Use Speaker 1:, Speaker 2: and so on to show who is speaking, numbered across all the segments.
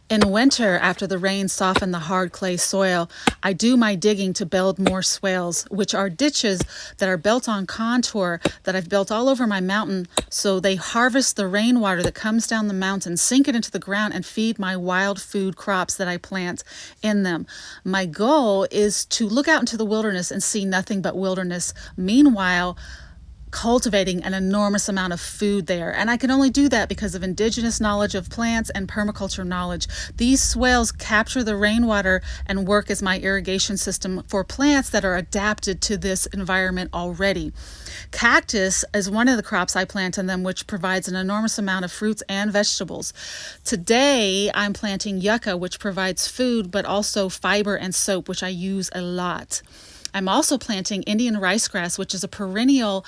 Speaker 1: In winter, after the rains soften the hard clay soil, I do my digging to build more swales, which are ditches that are built on contour that I've built all over my mountain, so they harvest the rainwater that comes down the mountain, sink it into the ground, and feed my wild food crops that I plant in them. My goal is to look out into the wilderness and see nothing but wilderness. Meanwhile, cultivating an enormous amount of food there. And I can only do that because of indigenous knowledge of plants and permaculture knowledge. These swales capture the rainwater and work as my irrigation system for plants that are adapted to this environment already. Cactus is one of the crops I plant in them, which provides an enormous amount of fruits and vegetables. Today, I'm planting yucca, which provides food, but also fiber and soap, which I use a lot. I'm also planting Indian ricegrass, which is a perennial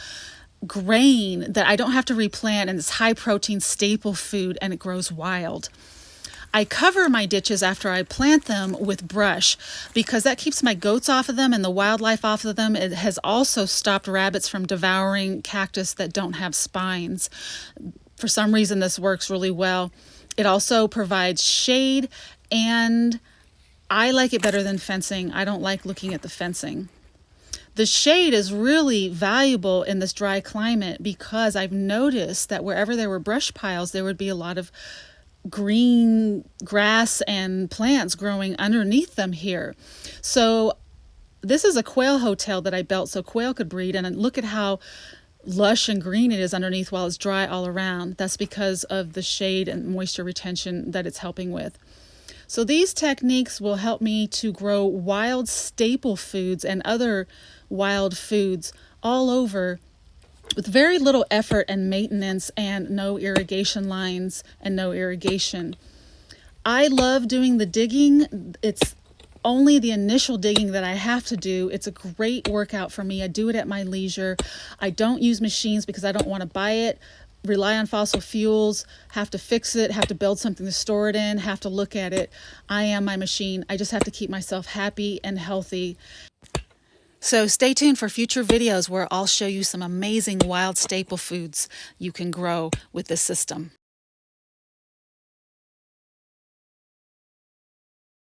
Speaker 1: grain that I don't have to replant, and it's high protein staple food, and it grows wild. I cover my ditches after I plant them with brush because that keeps my goats off of them and the wildlife off of them. It has also stopped rabbits from devouring cactus that don't have spines. For some reason, this works really well. It also provides shade, and I like it better than fencing. I don't like looking at the fencing. The shade is really valuable in this dry climate because I've noticed that wherever there were brush piles, there would be a lot of green grass and plants growing underneath them here. So this is a quail hotel that I built so quail could breed, and look at how lush and green it is underneath while it's dry all around. That's because of the shade and moisture retention that it's helping with. So these techniques will help me to grow wild staple foods and other wild foods all over with very little effort and maintenance and no irrigation lines and no irrigation. I love doing the digging. It's only the initial digging that I have to do. It's a great workout for me. I do it at my leisure. I don't use machines because I don't want to buy it, rely on fossil fuels, have to fix it, have to build something to store it in, have to look at it. I am my machine. I just have to keep myself happy and healthy. So stay tuned for future videos where I'll show you some amazing wild staple foods you can grow with this system.